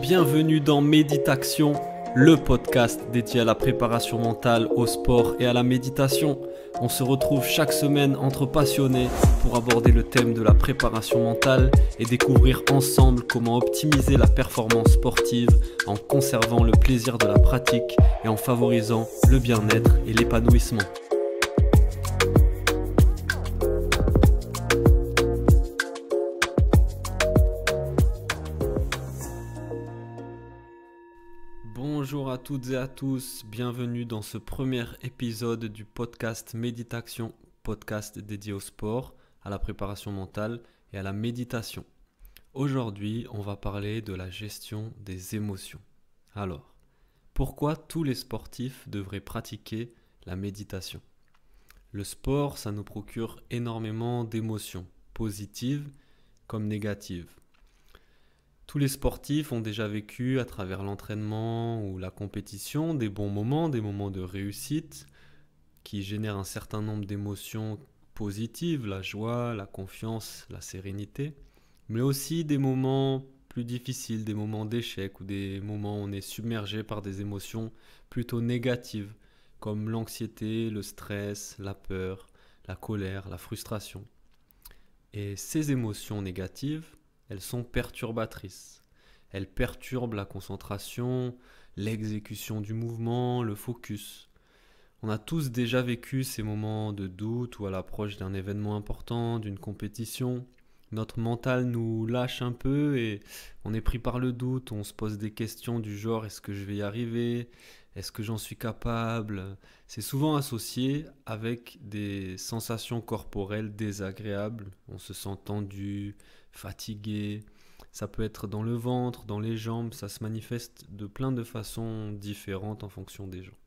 Bienvenue dans Méditation, le podcast dédié à la préparation mentale, au sport et à la méditation. On se retrouve chaque semaine entre passionnés pour aborder le thème de la préparation mentale et découvrir ensemble comment optimiser la performance sportive en conservant le plaisir de la pratique et en favorisant le bien-être et l'épanouissement. Bonjour à toutes et à tous, bienvenue dans ce premier épisode du podcast Méditation, podcast dédié au sport, à la préparation mentale et à la méditation. Aujourd'hui, on va parler de la gestion des émotions. Alors, pourquoi tous les sportifs devraient pratiquer la méditation ? Le sport, ça nous procure énormément d'émotions, positives comme négatives. Tous les sportifs ont déjà vécu à travers l'entraînement ou la compétition des bons moments, des moments de réussite qui génèrent un certain nombre d'émotions positives, la joie, la confiance, la sérénité, mais aussi des moments plus difficiles, des moments d'échec ou des moments où on est submergé par des émotions plutôt négatives comme l'anxiété, le stress, la peur, la colère, la frustration. Et ces émotions négatives, elles sont perturbatrices. Elles perturbent la concentration, l'exécution du mouvement, le focus. On a tous déjà vécu ces moments de doute ou à l'approche d'un événement important, d'une compétition. Notre mental nous lâche un peu et on est pris par le doute. On se pose des questions du genre « est-ce que je vais y arriver ? Est-ce que j'en suis capable ?» C'est souvent associé avec des sensations corporelles désagréables. On se sent tendu, fatigué, ça peut être dans le ventre, dans les jambes, ça se manifeste de plein de façons différentes en fonction des gens.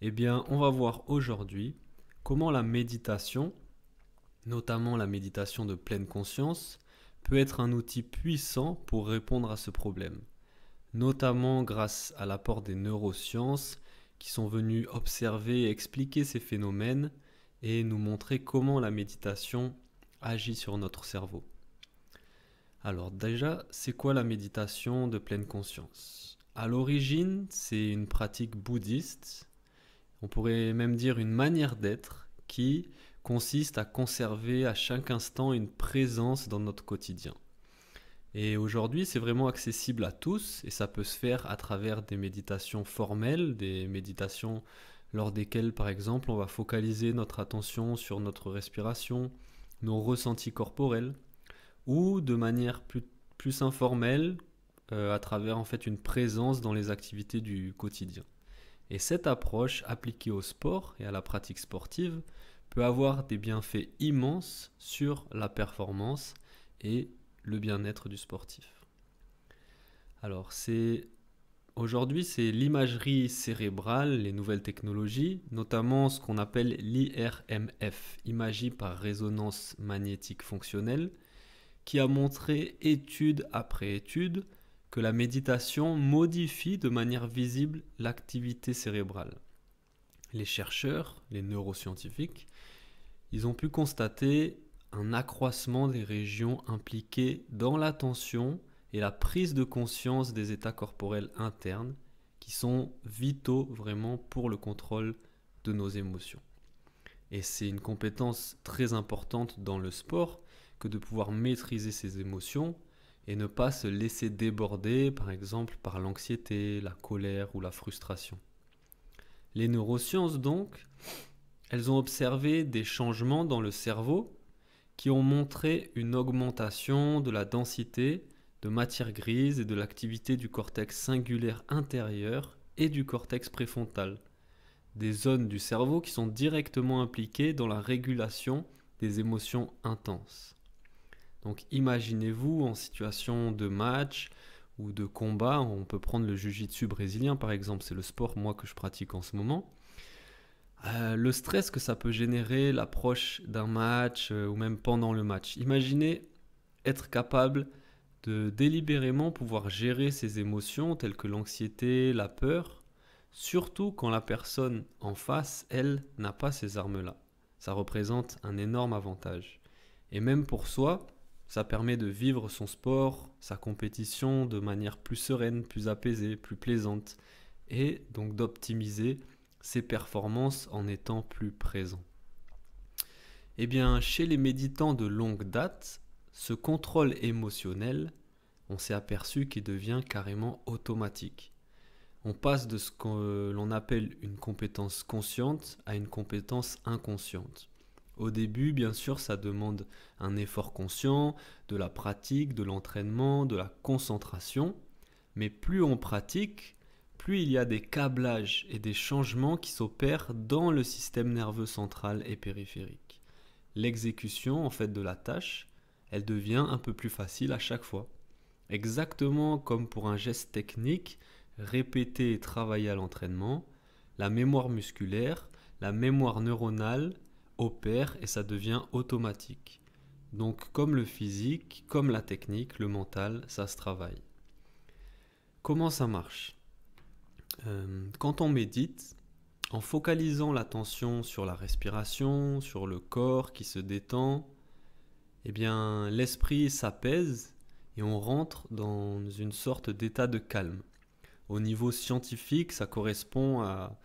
Eh bien, on va voir aujourd'hui comment la méditation, notamment la méditation de pleine conscience, peut être un outil puissant pour répondre à ce problème, notamment grâce à l'apport des neurosciences qui sont venues observer et expliquer ces phénomènes et nous montrer comment la méditation agit sur notre cerveau. Alors déjà, c'est quoi la méditation de pleine conscience ? À l'origine, c'est une pratique bouddhiste, on pourrait même dire une manière d'être qui consiste à conserver à chaque instant une présence dans notre quotidien. Et aujourd'hui, c'est vraiment accessible à tous et ça peut se faire à travers des méditations formelles, des méditations lors desquelles, par exemple, on va focaliser notre attention sur notre respiration, nos ressentis corporels, ou de manière plus informelle, à travers en fait une présence dans les activités du quotidien. Et cette approche appliquée au sport et à la pratique sportive peut avoir des bienfaits immenses sur la performance et le bien-être du sportif. Alors aujourd'hui, c'est l'imagerie cérébrale, les nouvelles technologies, notamment ce qu'on appelle l'IRMF, imagerie par résonance magnétique fonctionnelle, qui a montré étude après étude que la méditation modifie de manière visible l'activité cérébrale. Les chercheurs, les neuroscientifiques, ils ont pu constater un accroissement des régions impliquées dans l'attention et la prise de conscience des états corporels internes qui sont vitaux vraiment pour le contrôle de nos émotions. Et c'est une compétence très importante dans le sport que de pouvoir maîtriser ses émotions et ne pas se laisser déborder, par exemple, par l'anxiété, la colère ou la frustration. Les neurosciences, donc, elles ont observé des changements dans le cerveau qui ont montré une augmentation de la densité de matière grise et de l'activité du cortex singulaire intérieur et du cortex préfrontal, des zones du cerveau qui sont directement impliquées dans la régulation des émotions intenses. Donc imaginez-vous en situation de match ou de combat, on peut prendre le jiu-jitsu brésilien par exemple, c'est le sport moi que je pratique en ce moment. Le stress que ça peut générer, l'approche d'un match ou même pendant le match. Imaginez être capable de délibérément pouvoir gérer ses émotions telles que l'anxiété, la peur, surtout quand la personne en face, elle, n'a pas ces armes-là. Ça représente un énorme avantage. Et même pour soi, Ça permet de vivre son sport, sa compétition de manière plus sereine, plus apaisée, plus plaisante et donc d'optimiser ses performances en étant plus présent. Eh bien, chez les méditants de longue date, ce contrôle émotionnel, on s'est aperçu qu'il devient carrément automatique. On passe de ce que l'on appelle une compétence consciente à une compétence inconsciente. Au début, bien sûr, ça demande un effort conscient, de la pratique, de l'entraînement, de la concentration. Mais plus on pratique, plus il y a des câblages et des changements qui s'opèrent dans le système nerveux central et périphérique. L'exécution, en fait, de la tâche, elle devient un peu plus facile à chaque fois. Exactement comme pour un geste technique, répéter et travailler à l'entraînement, la mémoire musculaire, la mémoire neuronale opère et ça devient automatique. Donc comme le physique, comme la technique, le mental, ça se travaille. Comment ça marche ? Quand on médite, en focalisant l'attention sur la respiration, sur le corps qui se détend, eh bien l'esprit s'apaise et on rentre dans une sorte d'état de calme. Au niveau scientifique, ça correspond à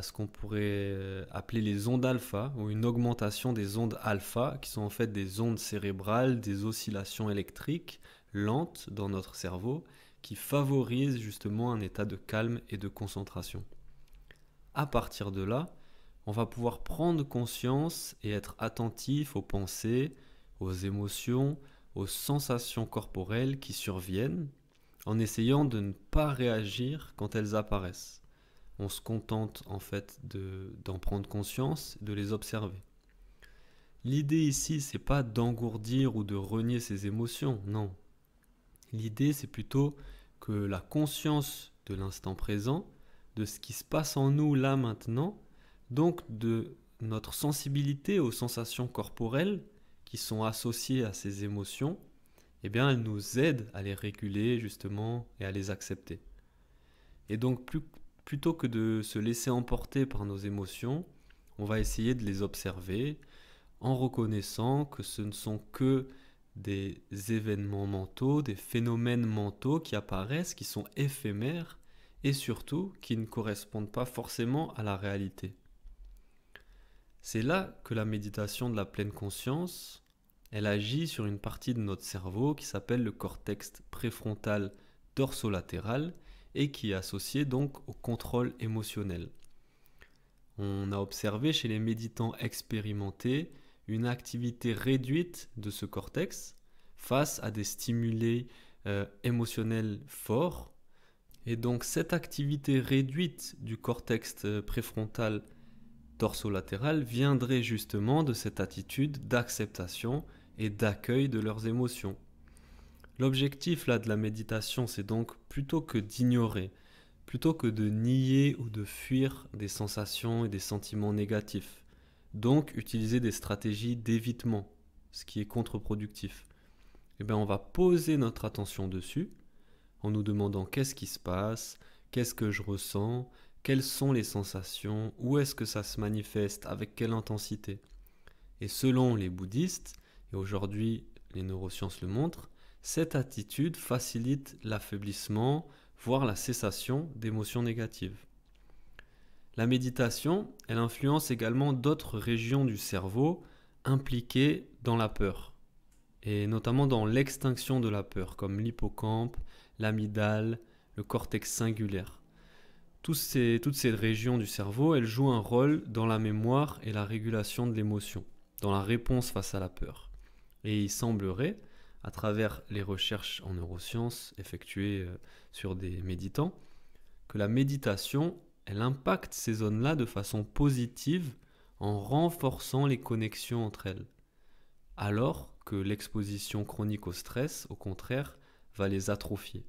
ce qu'on pourrait appeler les ondes alpha, ou une augmentation des ondes alpha, qui sont en fait des ondes cérébrales, des oscillations électriques lentes dans notre cerveau, qui favorisent justement un état de calme et de concentration. À partir de là, on va pouvoir prendre conscience et être attentif aux pensées, aux émotions, aux sensations corporelles qui surviennent, en essayant de ne pas réagir quand elles apparaissent. On se contente en fait d'en prendre conscience, de les observer. L'idée ici, c'est pas d'engourdir ou de renier ses émotions, non. L'idée, c'est plutôt que la conscience de l'instant présent, de ce qui se passe en nous là maintenant, donc de notre sensibilité aux sensations corporelles qui sont associées à ces émotions, eh bien, elles nous aident à les réguler justement et à les accepter. Et donc, plutôt que de se laisser emporter par nos émotions, on va essayer de les observer en reconnaissant que ce ne sont que des événements mentaux, des phénomènes mentaux qui apparaissent, qui sont éphémères et surtout qui ne correspondent pas forcément à la réalité. C'est là que la méditation de la pleine conscience, elle agit sur une partie de notre cerveau qui s'appelle le cortex préfrontal dorsolatéral et qui est associé donc au contrôle émotionnel. On a observé chez les méditants expérimentés une activité réduite de ce cortex face à des stimuli émotionnels forts. Et donc cette activité réduite du cortex préfrontal dorsolatéral viendrait justement de cette attitude d'acceptation et d'accueil de leurs émotions. L'objectif là de la méditation, c'est donc plutôt que d'ignorer, plutôt que de nier ou de fuir des sensations et des sentiments négatifs, donc utiliser des stratégies d'évitement, ce qui est contre-productif. Eh bien, on va poser notre attention dessus en nous demandant qu'est-ce qui se passe, qu'est-ce que je ressens, quelles sont les sensations, où est-ce que ça se manifeste, avec quelle intensité. Et selon les bouddhistes, et aujourd'hui les neurosciences le montrent, cette attitude facilite l'affaiblissement, voire la cessation d'émotions négatives. La méditation, elle influence également d'autres régions du cerveau impliquées dans la peur, et notamment dans l'extinction de la peur, comme l'hippocampe, l'amygdale, le cortex singulaire. Toutes ces régions du cerveau, elles jouent un rôle dans la mémoire et la régulation de l'émotion, dans la réponse face à la peur. Et il semblerait, à travers les recherches en neurosciences effectuées sur des méditants, que la méditation, elle impacte ces zones-là de façon positive en renforçant les connexions entre elles, alors que l'exposition chronique au stress, au contraire, va les atrophier.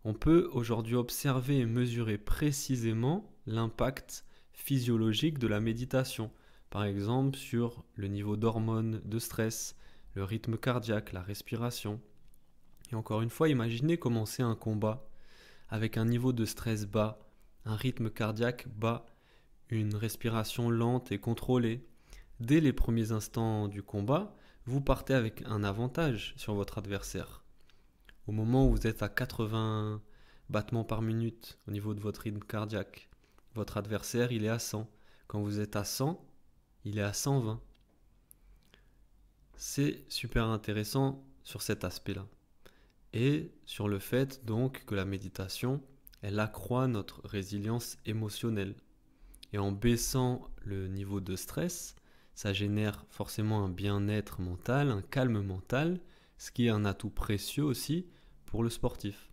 On peut aujourd'hui observer et mesurer précisément l'impact physiologique de la méditation, par exemple sur le niveau d'hormones de stress, le rythme cardiaque, la respiration. Et encore une fois, imaginez commencer un combat avec un niveau de stress bas, un rythme cardiaque bas, une respiration lente et contrôlée. Dès les premiers instants du combat, vous partez avec un avantage sur votre adversaire. Au moment où vous êtes à 80 battements par minute au niveau de votre rythme cardiaque, votre adversaire, il est à 100. Quand vous êtes à 100, il est à 120. C'est super intéressant sur cet aspect-là. Et sur le fait donc que la méditation, elle accroît notre résilience émotionnelle. Et en baissant le niveau de stress, ça génère forcément un bien-être mental, un calme mental, ce qui est un atout précieux aussi pour le sportif.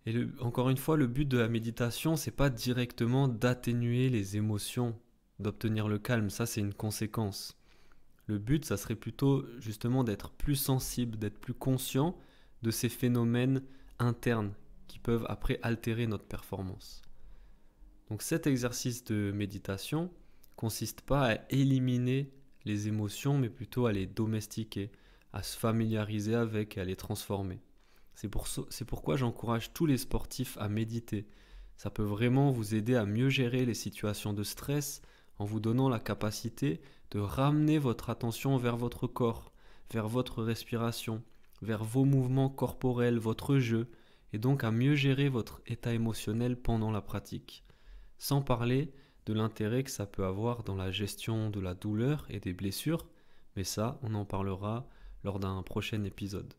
Et encore une fois, le but de la méditation, c'est pas directement d'atténuer les émotions, d'obtenir le calme, ça c'est une conséquence. Le but, ça serait plutôt justement d'être plus sensible, d'être plus conscient de ces phénomènes internes qui peuvent après altérer notre performance. Donc cet exercice de méditation consiste pas à éliminer les émotions, mais plutôt à les domestiquer, à se familiariser avec et à les transformer. C'est pourquoi j'encourage tous les sportifs à méditer. Ça peut vraiment vous aider à mieux gérer les situations de stress en vous donnant la capacité de ramener votre attention vers votre corps, vers votre respiration, vers vos mouvements corporels, votre jeu, et donc à mieux gérer votre état émotionnel pendant la pratique. Sans parler de l'intérêt que ça peut avoir dans la gestion de la douleur et des blessures, mais ça, on en parlera lors d'un prochain épisode.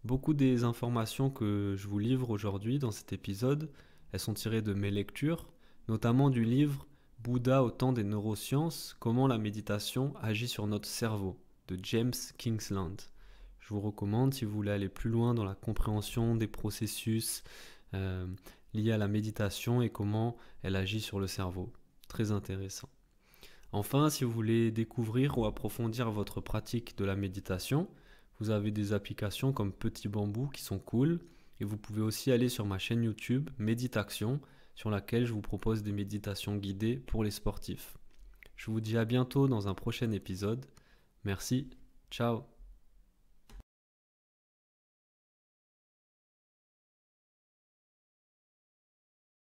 Beaucoup des informations que je vous livre aujourd'hui dans cet épisode, elles sont tirées de mes lectures, notamment du livre Bouddha au temps des neurosciences, comment la méditation agit sur notre cerveau, de James Kingsland. Je vous recommande si vous voulez aller plus loin dans la compréhension des processus liés à la méditation et comment elle agit sur le cerveau. Très intéressant. Enfin, si vous voulez découvrir ou approfondir votre pratique de la méditation, vous avez des applications comme Petit Bambou qui sont cool, et vous pouvez aussi aller sur ma chaîne YouTube Méditation, sur laquelle je vous propose des méditations guidées pour les sportifs. Je vous dis à bientôt dans un prochain épisode. Merci, ciao.